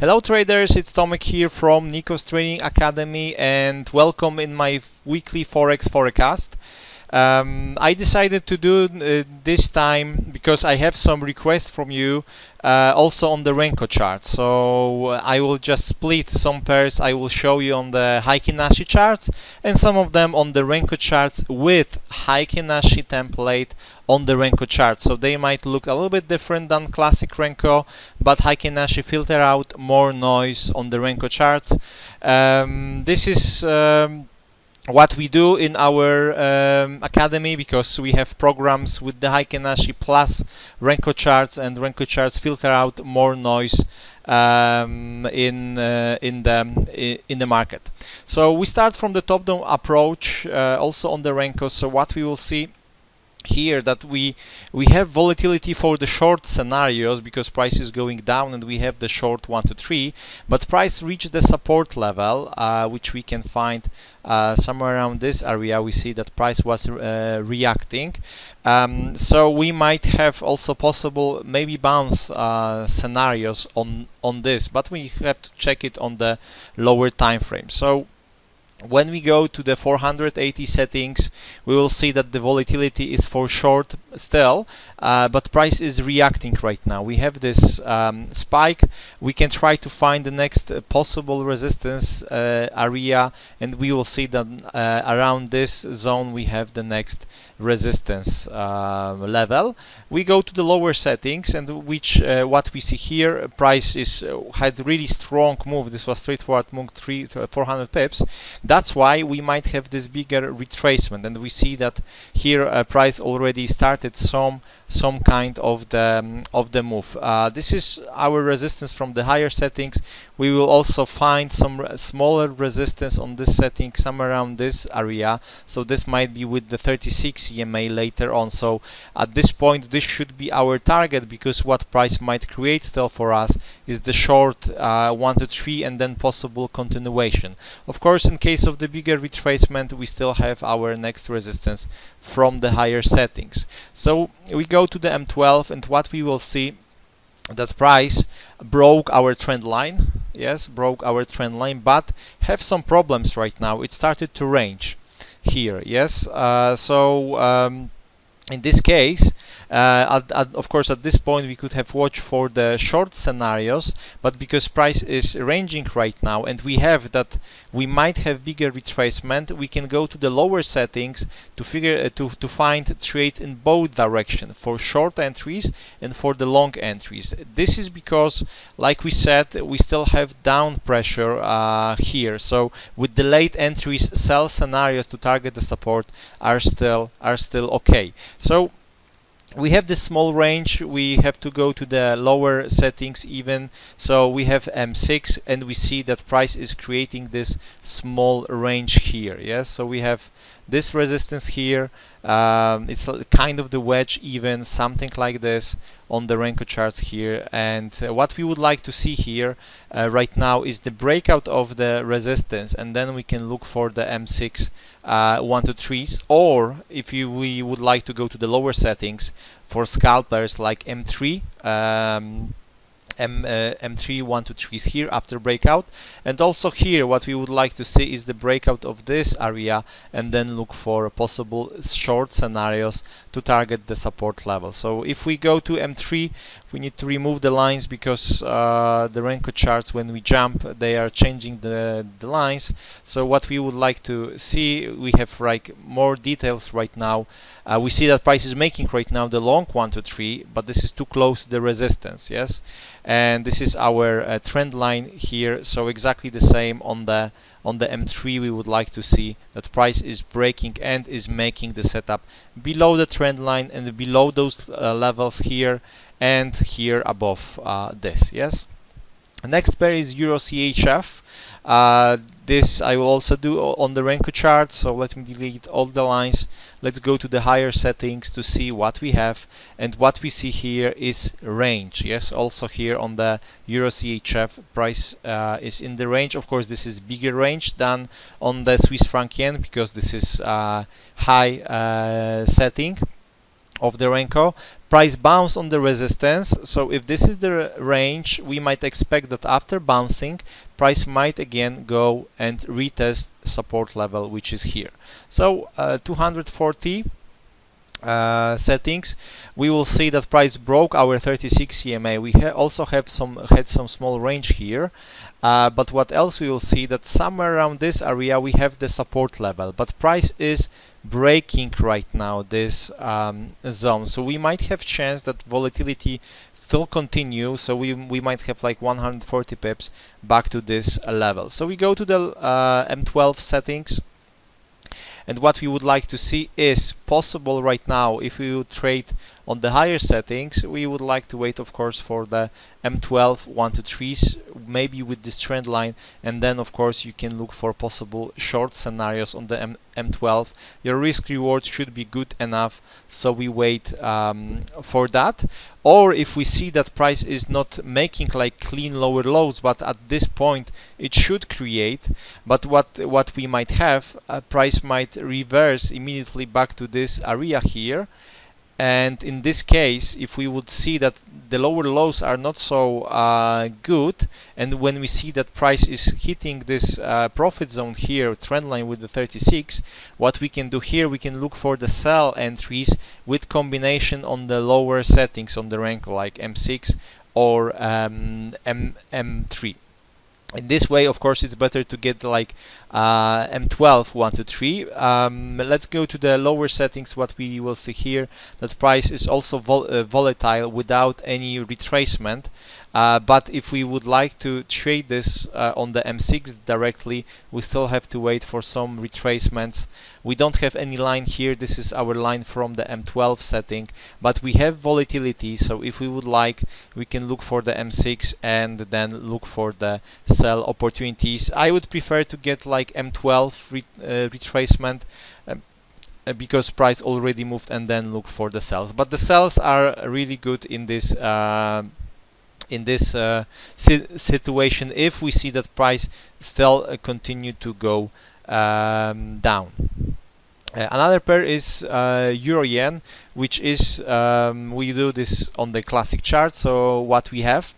Hello traders, it's Tomek here from Nikos Trading Academy and welcome in my weekly Forex Forecast. I decided to do this time because I have some requests from you also on the Renko chart. So I will just split some pairs I will show you on the Heikin Nashi charts and some of them on the Renko charts with Heikin Nashi template on the Renko chart. So they might look a little bit different than classic Renko, but Heikin Nashi filter out more noise on the Renko charts. This is what we do in our academy, because we have programs with the Heikin Nashi plus Renko charts, and Renko charts filter out more noise in the market. So we start from the top-down approach also on the Renko. So what we will see here, that we have volatility for the short scenarios because price is going down and we have the short 1 to 3, but price reached the support level which we can find somewhere around this area. We see that price was reacting, so we might have also possible maybe bounce scenarios on this, but we have to check it on the lower time frame. So when we go to the 480 settings, we will see that the volatility is for short still, but price is reacting right now. We have this spike. We can try to find the next possible resistance area, and we will see that around this zone we have the next resistance level. We go to the lower settings, and which what we see here, price is had really strong move. This was straightforward move 400 pips. That's why we might have this bigger retracement, and we see that here price already started some kind of the move. This is our resistance from the higher settings. We will also find some smaller resistance on this setting somewhere around this area. So this might be with the 36 EMA later on. So at this point this should be our target, because what price might create still for us is the short 1 to 3 and then possible continuation. Of course, in case of the bigger retracement, we still have our next resistance from the higher settings. So we go to the M12, and what we will see, that price broke our trend line. Yes, broke our trend line, but have some problems right now. It started to range here. Yes, in this case, of course, at this point we could have watched for the short scenarios, but because price is ranging right now and we have that we might have bigger retracement, we can go to the lower settings to figure to find trades in both directions, for short entries and for the long entries. This is because, like we said, we still have down pressure here. So with the late entries, sell scenarios to target the support are still okay. So we have this small range. We have to go to the lower settings even. So we have M6, and we see that price is creating this small range here. Yes, so we have this resistance here. It's kind of the wedge, even something like this on the Renko charts here. And what we would like to see here right now is the breakout of the resistance, and then we can look for the M6 1 to 3s, or if we would like to go to the lower settings for scalpers like M3, M3 1 to 3s here after breakout. And also here what we would like to see is the breakout of this area, and then look for possible short scenarios to target the support level. So if we go to M3, we need to remove the lines, because the Renko charts, when we jump, they are changing the lines. So what we would like to see, we have like more details right now. We see that price is making right now the long 1 to 3, but this is too close to the resistance. Yes, and this is our trend line here. So exactly the same on the M3. We would like to see that price is breaking and is making the setup below the trend line and below those levels here and here above this. Yes. Next pair is Euro CHF. This I will also do on the Renko chart, so let me delete all the lines. Let's go to the higher settings to see what we have, and what we see here is range. Yes, also here on the Euro CHF, price is in the range. Of course, this is bigger range than on the Swiss franc yen, because this is high setting. of the Renko. Price bounce on the resistance. So if this is the range, we might expect that after bouncing, price might again go and retest support level, which is here. So 240 settings, we will see that price broke our 36 EMA. We also had some small range here, but what else we will see that somewhere around this area we have the support level, but price is breaking right now this zone, so we might have chance that volatility still continue, so we might have like 140 pips back to this level. So we go to the M12 settings. And what we would like to see is possible right now, if we would trade on the higher settings, we would like to wait, of course, for the M12 1 to 3s, maybe with this trend line, and then of course you can look for possible short scenarios on the M12. Your risk reward should be good enough, so we wait for that. Or if we see that price is not making like clean lower lows, but at this point it should create, but what we might have, price might reverse immediately back to this area here. And in this case, if we would see that the lower lows are not so good, and when we see that price is hitting this profit zone here, trend line with the 36, what we can do here, we can look for the sell entries with combination on the lower settings on the rank, like M6 or M3. In this way, of course, it's better to get like M12 1 to 3. Let's go to the lower settings. What we will see here, that price is also volatile without any retracement. But if we would like to trade this on the M6 directly, we still have to wait for some retracements. We don't have any line here. This is our line from the M12 setting, but we have volatility. So if we would like, we can look for the M6 and then look for the sell opportunities. I would prefer to get like M12 retracement because price already moved, and then look for the sells. But the sells are really good in this situation if we see that price still continue to go down. Another pair is Euro Yen, which is we do this on the classic chart. So what we have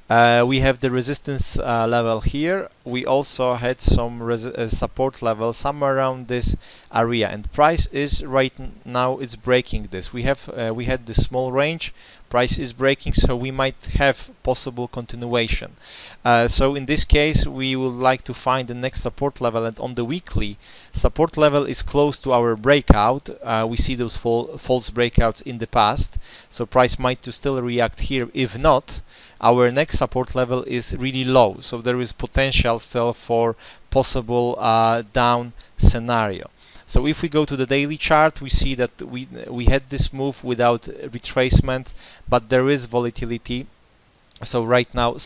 the resistance level here. We also had some support level somewhere around this area, and price is right now it's breaking this. We had this small range. Price is breaking, so we might have possible continuation. So in this case, we would like to find the next support level, and on the weekly, support level is close to our breakout. We see those false breakouts in the past, so price might still react here. If not, our next support level is really low, so there is potential still for possible down scenario. So if we go to the daily chart, we see that we had this move without retracement, but there is volatility. So right now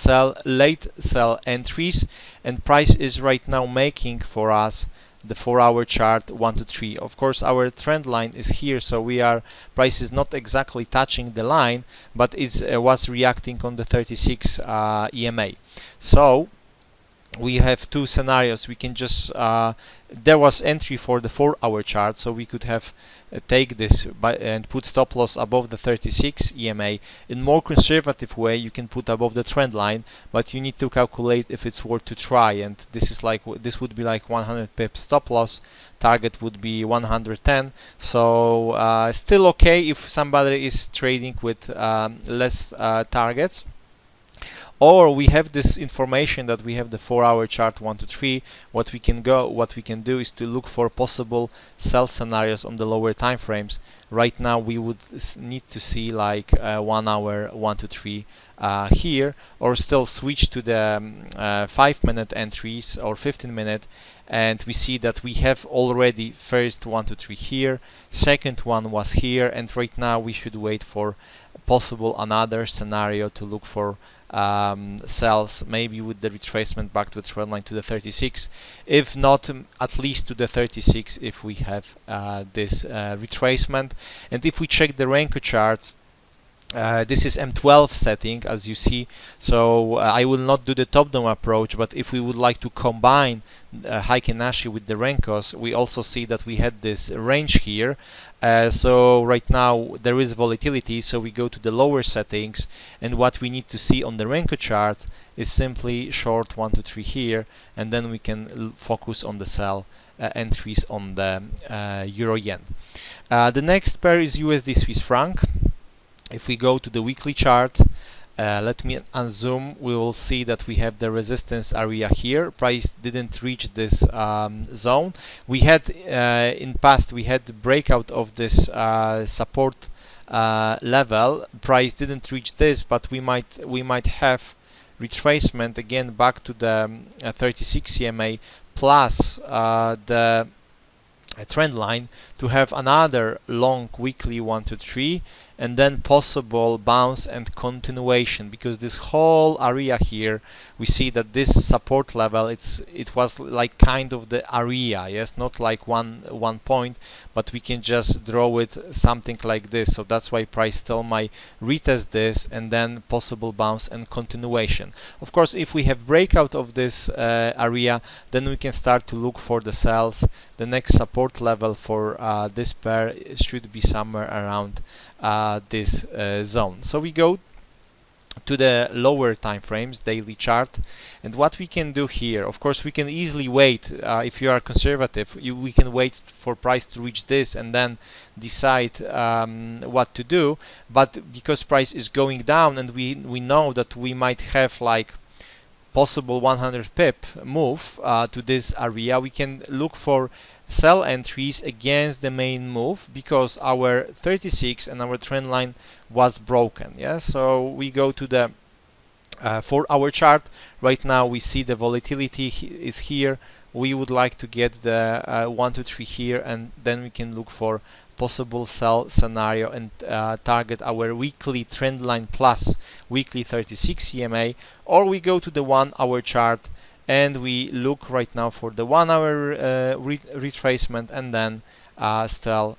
late sell entries, and price is right now making for us the 4-hour chart 1 to 3. Of course, our trend line is here, so price is not exactly touching the line, but it was reacting on the 36 EMA. So we have two scenarios. We can just there was entry for the 4-hour chart, so we could have take this and put stop loss above the 36 EMA. In more conservative way, you can put above the trend line, but you need to calculate if it's worth to try, and this would be like 100 pips stop loss. Target would be 110. So still okay if somebody is trading with less targets. Or we have this information that we have the 4-hour chart 1 to 3. What we can do is to look for possible sell scenarios on the lower time frames. Right now we would need to see like 1 hour 1 to 3 here, or still switch to the 5-minute entries or 15-minute, and we see that we have already first 1 to 3 here, second one was here, and right now we should wait for possible another scenario to look for sells, maybe with the retracement back to the trend line to the 36. If not, at least to the 36 if we have this retracement. And if we check the Renko charts, This is M12 setting, as you see. So I will not do the top-down approach, but if we would like to combine Heiken Nashi with the Renkos, we also see that we had this range here. So right now there is volatility, so we go to the lower settings, and what we need to see on the Renko chart is simply short 1 to 3 here, and then we can focus on the sell entries on the Euro Yen. The next pair is USD Swiss franc. If we go to the weekly chart, let me unzoom, we will see that we have the resistance area here. Price didn't reach this zone. We had in past we had the breakout of this support level. Price didn't reach this, but we might have retracement again back to the 36 EMA plus the trend line to have another long weekly 1 to 3, and then possible bounce and continuation, because this whole area here, we see that this support level, it was like kind of the area, yes, not like one point, but we can just draw it something like this. So that's why price still might retest this, and then possible bounce and continuation. Of course, if we have breakout of this area, then we can start to look for the sells. The next support level for this pair should be somewhere around this zone. So we go to the lower time frames, daily chart, and what we can do here, of course, we can easily wait. If you are conservative, we can wait for price to reach this and then decide what to do. But because price is going down, and we know that we might have like possible 100 pip move to this area, we can look for sell entries against the main move, because our 36 and our trend line was broken. Yeah, so we go to the 4-hour chart. Right now we see the volatility is here. We would like to get the 1 to 3 here, and then we can look for possible sell scenario and target our weekly trend line plus weekly 36 EMA, or we go to the 1-hour chart and we look right now for the 1-hour retracement, and then still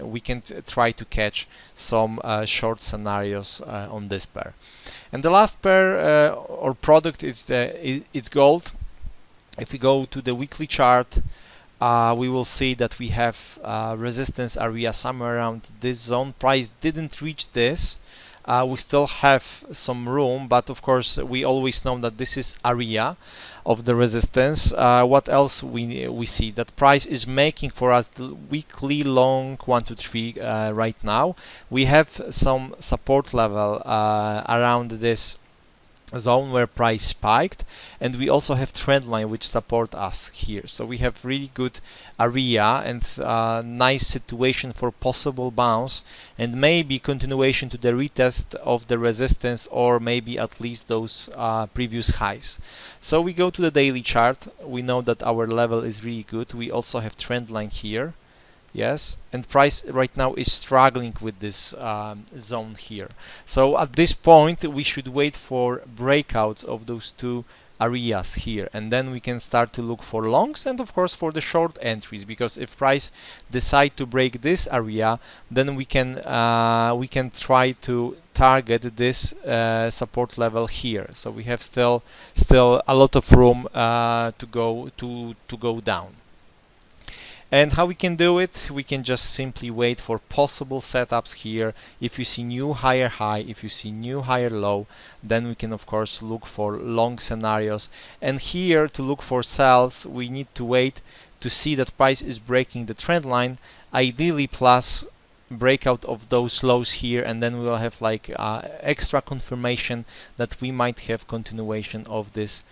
we can try to catch some short scenarios on this pair. And the last pair or product is it's gold. If we go to the weekly chart, we will see that we have resistance area somewhere around this zone. Price didn't reach this. We still have some room, but of course we always know that this is area of the resistance. What else we see? That price is making for us the weekly long 1 to 3 right now. We have some support level around this zone where price spiked, and we also have trend line which support us here. So we have really good area and nice situation for possible bounce, and maybe continuation to the retest of the resistance, or maybe at least those previous highs. So we go to the daily chart. We know that our level is really good. We also have trend line here. Yes, and price right now is struggling with this zone here. So at this point we should wait for breakouts of those two areas here, and then we can start to look for longs and of course for the short entries, because if price decide to break this area, then we can try to target this support level here. So we have still a lot of room to go down. And how we can do it? We can just simply wait for possible setups here. If you see new higher high, if you see new higher low, then we can of course look for long scenarios. And here, to look for sells, we need to wait to see that price is breaking the trend line, ideally plus breakout of those lows here, and then we will have like extra confirmation that we might have continuation of this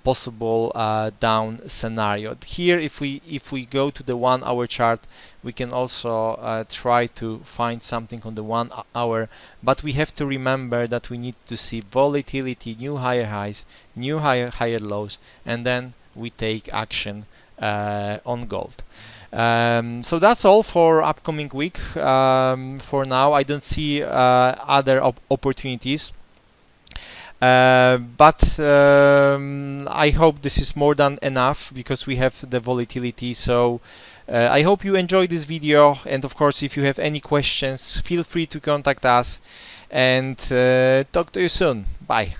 possible down scenario. Here, if we go to the 1 hour chart, we can also try to find something on the 1 hour, but we have to remember that we need to see volatility, new higher highs, new higher lows, and then we take action on gold. So that's all for upcoming week. For now, I don't see other opportunities. But I hope this is more than enough because we have the volatility. So I hope you enjoyed this video, and of course if you have any questions, feel free to contact us, and talk to you soon. Bye.